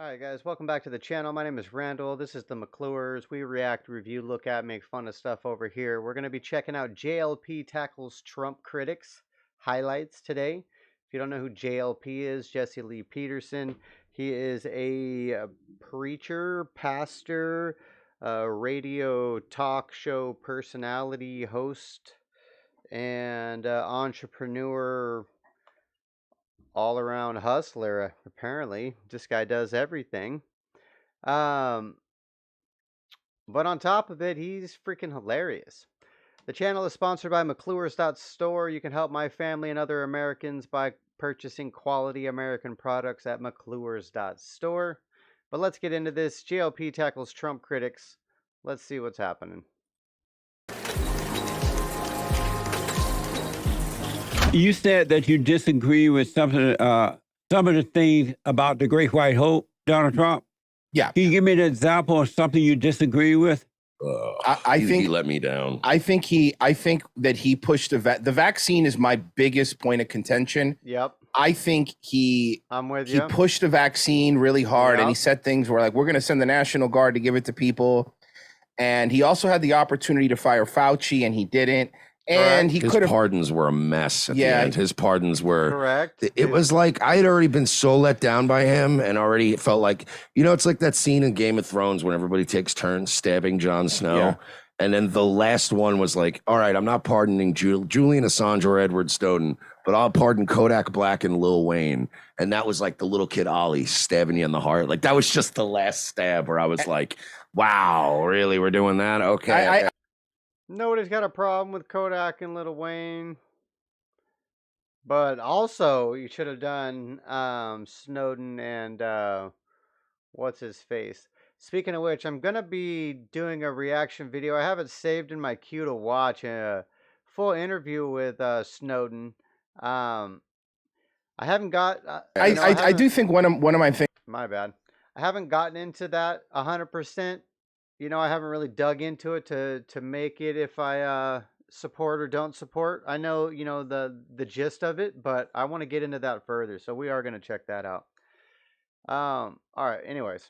Hi guys, welcome back to the channel. My name is Randall. This is the McClures. We react, review, look at, make fun of stuff over here. We're going to be checking out JLP tackles Trump critics highlights today. If you don't know who JLP is, Jesse Lee Peterson. He is a preacher, pastor, radio talk show personality, host, and entrepreneur, all around hustler. Apparently, this guy does everything. Um, but on top of it, he's freaking hilarious. The channel is sponsored by McClure's.store. You can help my family and other Americans by purchasing quality American products at McClure's.store. But let's get into this. JLP tackles Trump critics. Let's see what's happening. You said that you disagree with some of the things about the Great White Hope, Donald Trump. Yeah. Can you give me an example of something you disagree with? I think he let me down. I think that he pushed the vaccine is my biggest point of contention. Yep. I think I'm with he you. pushed the vaccine really hard, and he said things where like we're going to send the National Guard to give it to people, and he also had the opportunity to fire Fauci, and he didn't. And he his could have. pardons were a mess at the end. His pardons were correct. It was like I had already been so let down by him, and already felt like, it's like that scene in Game of Thrones when everybody takes turns stabbing Jon Snow. Yeah. And then the last one was like, all right, I'm not pardoning Julian Assange or Edward Snowden, but I'll pardon Kodak Black and Lil Wayne. And that was like the little kid Ollie stabbing you in the heart. Like that was just the last stab where I was like, wow, really? We're doing that? Okay. Nobody's got a problem with Kodak and Lil Wayne. But also, you should have done Snowden and what's his face. Speaking of which, I'm going to be doing a reaction video. I have it saved in my queue to watch a full interview with Snowden. I haven't got... I do think one of my things... My bad. I haven't gotten into that 100%. I haven't really dug into it to make it if I support or don't support. I know, the gist of it, but I want to get into that further. So we are going to check that out. All right. Anyways.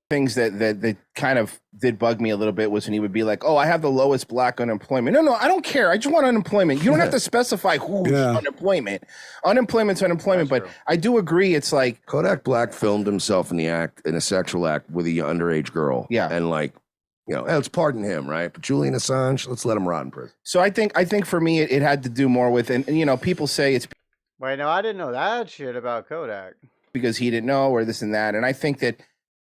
Things that kind of did bug me a little bit was when he would be like, oh, I have the lowest black unemployment. No, I don't care. I just want unemployment. You don't have to specify who's unemployment. Unemployment's unemployment. That's but true. I do agree. It's like Kodak Black filmed himself in a sexual act with a underage girl. Yeah. And like, let's pardon him, right? But Julian Assange, let's let him rot in prison. So I think for me, it had to do more with, and people say it's... Wait, no, I didn't know that shit about Kodak. Because he didn't know or this and that. And I think that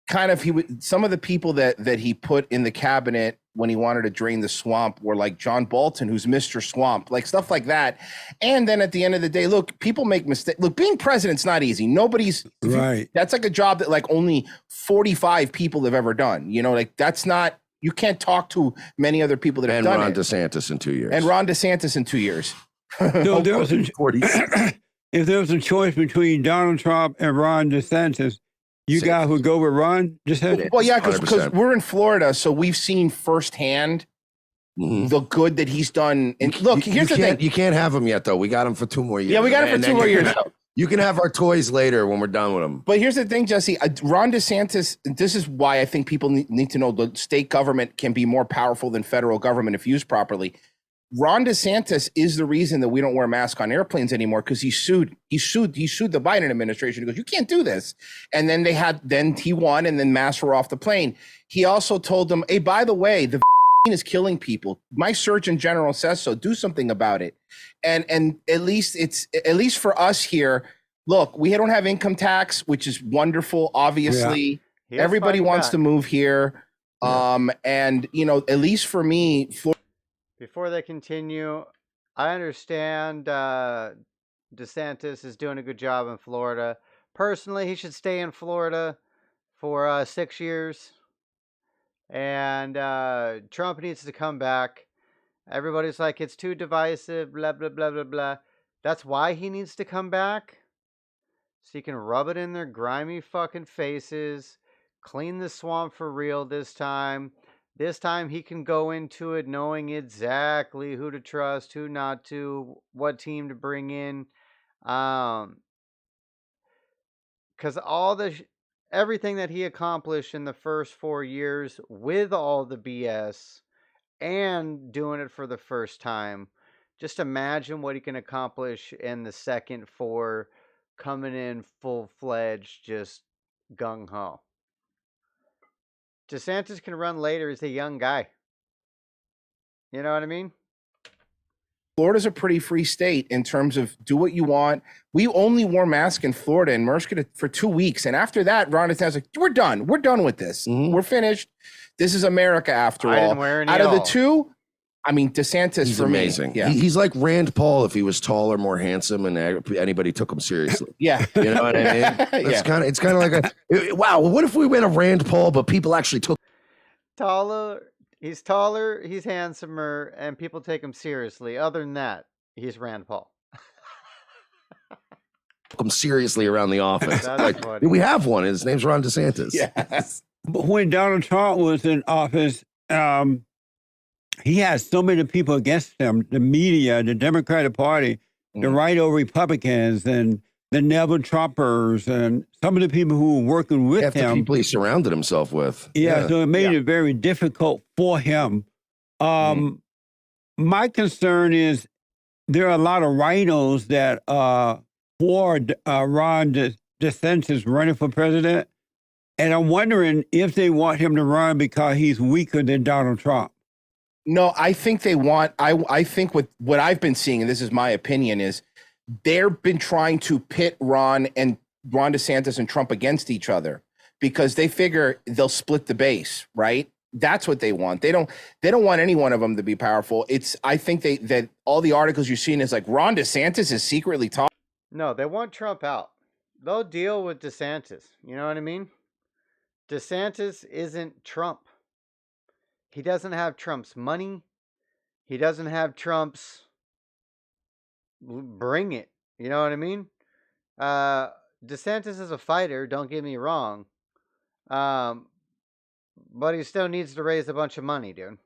kind of some of the people that he put in the cabinet when he wanted to drain the swamp were like John Bolton, who's Mr. Swamp, like stuff like that. And then at the end of the day, look, people make mistakes. Look, being president's not easy. Nobody's right. That's like a job that like only 45 people have ever done. Like that's not, you can't talk to many other people that have done it. And Ron DeSantis in 2 years. And Ron DeSantis in 2 years. No, if there was a choice between Donald Trump and Ron DeSantis, you guys would go with Ron DeSantis? Well, yeah, because we're in Florida, so we've seen firsthand the good that he's done. And look, here's the thing. You can't have him yet, though. We got him for 2 more years. Yeah, we got him for 2 more years. You can have our toys later when we're done with them. But here's the thing, Jesse. Ron DeSantis, this is why I think people need to know the state government can be more powerful than federal government if used properly. Ron DeSantis is the reason that we don't wear masks on airplanes anymore because he sued the Biden administration. He goes, you can't do this. And then then he won and then masks were off the plane. He also told them, hey, by the way, the is killing people. My Surgeon General says so. Do something about it. And at least for us here, look, we don't have income tax, which is wonderful. Obviously, everybody wants to move here. And at least for me, before they continue, I understand DeSantis is doing a good job in Florida. Personally, he should stay in Florida for 6 years. And Trump needs to come back. Everybody's like, it's too divisive, blah, blah, blah, blah, blah. That's why he needs to come back. So he can rub it in their grimy fucking faces. Clean the swamp for real this time. This time he can go into it knowing exactly who to trust, who not to, what team to bring in. Because all the everything that he accomplished in the first 4 years with all the BS and doing it for the first time. Just imagine what he can accomplish in the second four, coming in full fledged, just gung ho. DeSantis can run later. He's a young guy. You know what I mean? Florida's a pretty free state in terms of do what you want. We only wore masks in Florida and Merck for 2 weeks. And after that, Ron DeSantis like, we're done. We're done with this. We're finished. This is America after all. I didn't wear any out of the all. two, I mean, DeSantis He's for amazing. me. Yeah. He's like Rand Paul if he was taller, more handsome, and anybody took him seriously. Yeah. You know what I mean? It's kind of like wow. What if we went a Rand Paul, but people actually took He's taller, he's handsomer, and people take him seriously. Other than that, he's Rand Paul. him seriously around the office? That's funny. We have one. His name's Ron DeSantis. Yes. But when Donald Trump was in office, he had so many people against him, the media, the Democratic Party, the right-o Republicans, and the Neville Trumpers, and some of the people who were working with Half the him. people he surrounded himself with. Yeah, so it made it very difficult for him. My concern is there are a lot of rhinos that for Ron DeSantis running for president, and I'm wondering if they want him to run because he's weaker than Donald Trump. No, I think they want. I think what I've been seeing, and this is my opinion, is they've been trying to pit Ron DeSantis and Trump against each other because they figure they'll split the base, right? That's what they want. They don't want any one of them to be powerful. I think that all the articles you're seeing is like Ron DeSantis is secretly talking. No, they want Trump out. They'll deal with DeSantis. You know what I mean? DeSantis isn't Trump. He doesn't have Trump's money. He doesn't have Trump's bring it. You know what I mean? DeSantis is a fighter, don't get me wrong. But he still needs to raise a bunch of money, dude.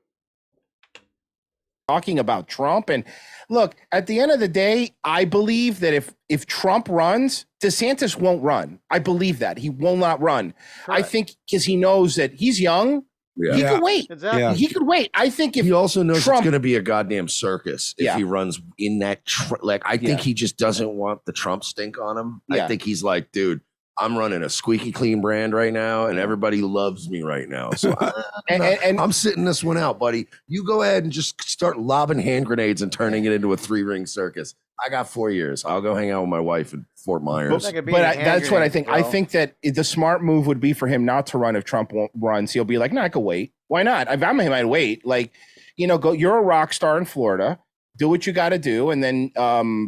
Talking about Trump. And look, at the end of the day, I believe that if Trump runs, DeSantis won't run. I believe that. He will not run. Correct. I think because he knows that he's young. Yeah. He could wait. Exactly. Yeah. He could wait. I think if He also knows Trump- it's going to be a goddamn circus if he runs in that. I think he just doesn't want the Trump stink on him. Yeah. I think he's like, dude, I'm running a squeaky clean brand right now, and everybody loves me right now. So I'm sitting this one out, buddy. You go ahead and just start lobbing hand grenades and turning it into a 3-ring circus. I got 4 years. I'll go hang out with my wife in Fort Myers. That's what I think. I think that the smart move would be for him not to run if Trump won't runs. He'll be like, no, I could wait. Why not? If I'm him, I'd wait. Like, go. You're a rock star in Florida. Do what you got to do, and then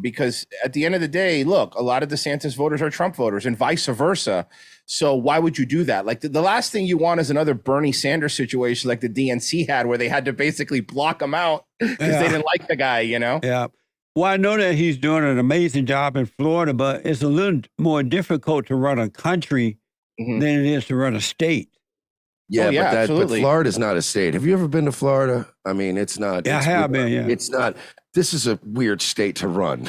because at the end of the day, look, a lot of DeSantis voters are Trump voters, and vice versa. So why would you do that? Like the last thing you want is another Bernie Sanders situation like the DNC had, where they had to basically block him out because they didn't like the guy. Yeah. Well, I know that he's doing an amazing job in Florida, but it's a little more difficult to run a country than it is to run a state. Yeah, but Florida's not a state. Have you ever been to Florida? I mean, it's not. Yeah, I have been, yeah. It's not. This is a weird state to run.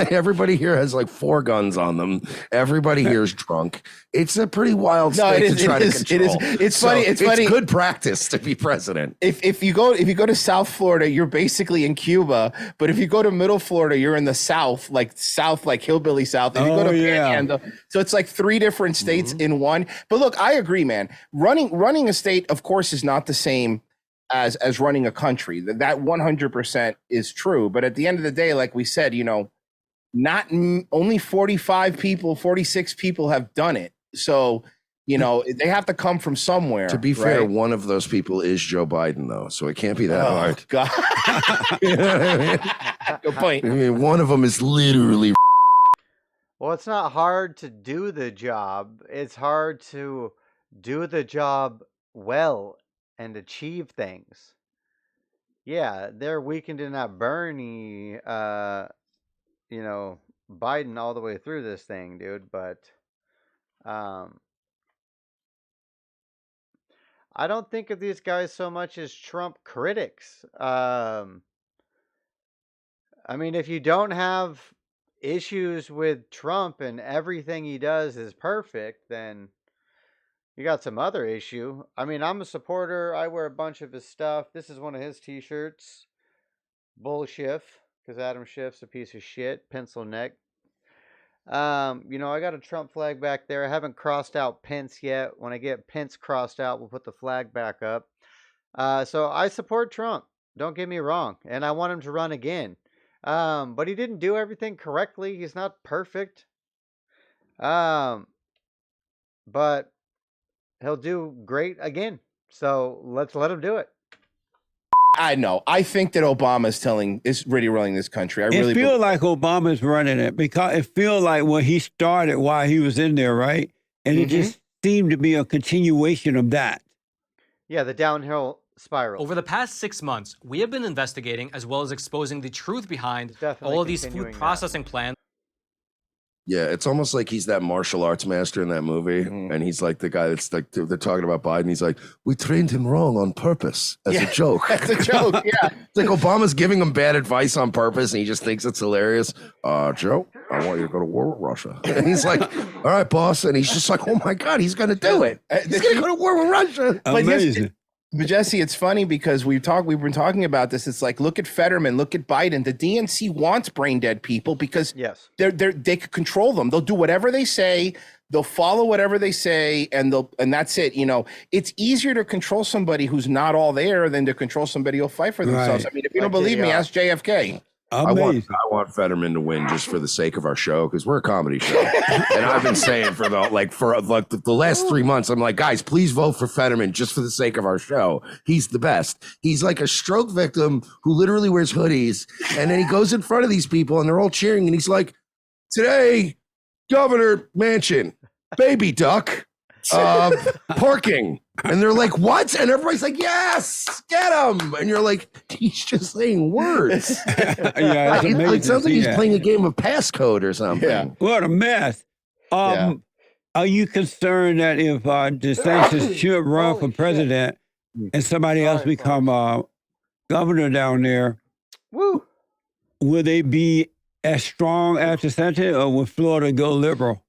Everybody here has like 4 guns on them. Everybody here is drunk. It's a pretty wild state to try to control. It's funny. It's funny. Good practice to be president. If you go to South Florida, you're basically in Cuba. But if you go to Middle Florida, you're in the South, like hillbilly South. If you go to Panhandle, so it's like 3 different states in one. But look, I agree, man. Running a state, of course, is not the same as running a country. That 100% is true. But at the end of the day, like we said, only 45 people, 46 people have done it. So, they have to come from somewhere. To be fair, one of those people is Joe Biden, though. So it can't be that hard. God. You know what I mean? Good point. I mean, one of them is literally. Well, it's not hard to do the job. It's hard to do the job well and achieve things. Yeah, they're weakened in that Bernie, Biden all the way through this thing, dude. But I don't think of these guys so much as Trump critics. I mean, if you don't have issues with Trump and everything he does is perfect, then You got some other issue. I mean, I'm a supporter. I wear a bunch of his stuff. This is one of his t-shirts. Bull Schiff, because Adam Schiff's a piece of shit. Pencil neck. I got a Trump flag back there. I haven't crossed out Pence yet. When I get Pence crossed out, we'll put the flag back up. So I support Trump. Don't get me wrong, and I want him to run again. But he didn't do everything correctly. He's not perfect. Um, but he'll do great again. So let's let him do it. I know. I think that Obama is really running this country. I really feel like Obama's running it because it feels like what he started while he was in there, right? And it just seemed to be a continuation of that. Yeah, the downhill spiral. Over the past 6 months, we have been investigating as well as exposing the truth behind all of these food processing plants. Yeah, it's almost like he's that martial arts master in that movie, and he's like the guy that's like they're talking about Biden. He's like, we trained him wrong on purpose as a joke. That's a joke. Yeah, it's like Obama's giving him bad advice on purpose, and he just thinks it's hilarious. Joe, I want you to go to war with Russia. And he's like, all right, boss, and he's just like, oh my god, he's gonna do it. He's gonna go to war with Russia. Amazing. But Jesse, it's funny because we've been talking about this. It's like, look at Fetterman, look at Biden. The DNC wants brain dead people because they could control them. They'll do whatever they say. They'll follow whatever they say, and that's it. It's easier to control somebody who's not all there than to control somebody who'll fight for themselves. Right. I mean, if you don't believe me, ask JFK. I want Fetterman to win just for the sake of our show because we're a comedy show, and I've been saying for the last 3 months, I'm like, guys, please vote for Fetterman just for the sake of our show. He's the best. He's like a stroke victim who literally wears hoodies, and then he goes in front of these people, and they're all cheering, and he's like, "Today, Governor Manchin, baby duck, parking." And they're like, what? And everybody's like, yes, get him. And you're like, he's just saying words. Yeah, it sounds like he's playing a game of passcode or something. Yeah. What a mess. Are you concerned that if DeSantis should run for president and somebody else become governor down there, will they be as strong as DeSantis, or will Florida go liberal?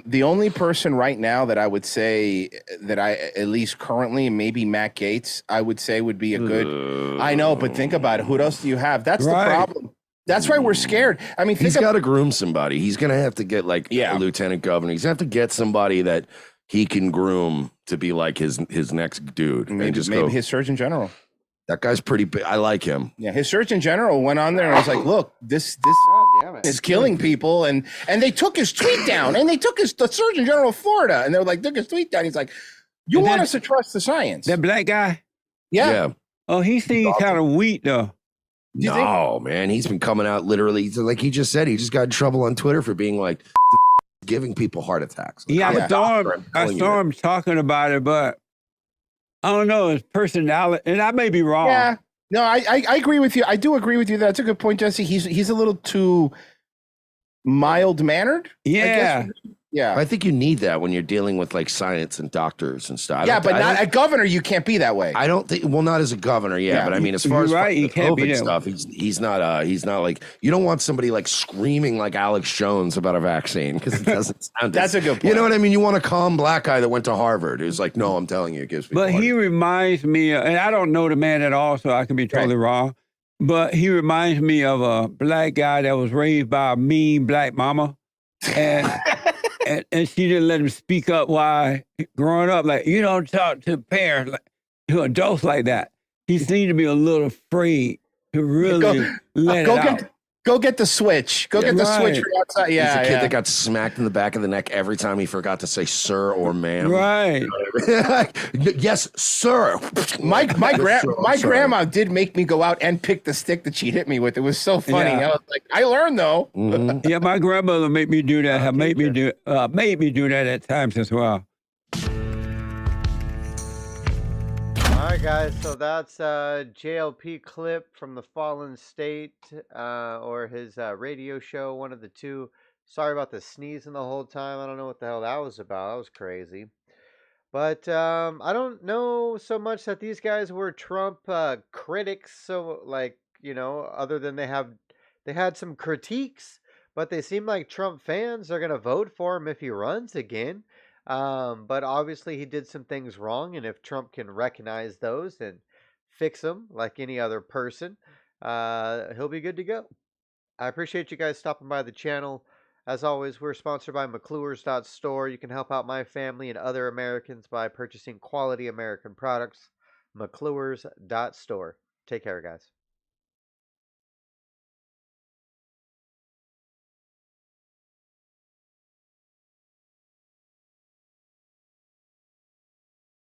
The only person right now that I would say that at least currently, maybe Matt Gaetz, I would say would be a good. I know, but think about it. Who else do you have? That's the problem. That's why we're scared. I mean, he's got to groom somebody. He's going to have to get a lieutenant governor. He's going to have to get somebody that he can groom to be like his next dude. Maybe his Surgeon General. That guy's pretty big. I like him. Yeah, his Surgeon General went on there and was like, "Look, this is killing people," and they took his tweet down, and they took the Surgeon General of Florida, and they were like, took his tweet down. He's like, "You want us to trust the science?" That black guy. Yeah. Oh, he seems kind of weak though. No, man, he's been coming out literally like he just said. He just got in trouble on Twitter for being like giving people heart attacks. Like, I saw him talking about it, but I don't know his personality, and I may be wrong. Yeah, no, I agree with you. I do agree with you. That's a good point, Jesse. He's a little too mild mannered. Yeah. Yeah, I think you need that when you're dealing with like science and doctors and stuff. Yeah, but not a governor. You can't be that way. I don't think. Well, not as a governor. Yeah, but I mean, as far as you can't be stuff, he's not like you don't want somebody like screaming like Alex Jones about a vaccine because it doesn't sound. That's a good point. You know what I mean? You want a calm black guy that went to Harvard who's like, no, I'm telling you, it gives me. But he reminds me, and I don't know the man at all, so I can be totally wrong. But he reminds me of a black guy that was raised by a mean black mama, and. And she didn't let him speak up while growing up. Like, you don't talk to parents, to adults like that. He seemed to be a little afraid to really let it out. Go get the switch. Go get the switch from outside. Yeah, he's a kid that got smacked in the back of the neck every time he forgot to say sir or ma'am. Right. You know what I mean? Yes, sir. My grandma did make me go out and pick the stick that she hit me with. It was so funny. Yeah. I was like, I learned though. Mm-hmm. Yeah, my grandmother made me do that. Made me do that at times as well. All right, guys, so that's a JLP clip from The Fallen State or his radio show, one of the two. Sorry about the sneezing the whole time. I don't know what the hell that was about. That was crazy. But I don't know so much that these guys were Trump critics. So, other than they had some critiques, but they seem like Trump fans are going to vote for him if he runs again. But obviously, he did some things wrong, and if Trump can recognize those and fix them like any other person, he'll be good to go. I appreciate you guys stopping by the channel. As always, we're sponsored by McClure's.store. You can help out my family and other Americans by purchasing quality American products. McClure's.store. Take care, guys.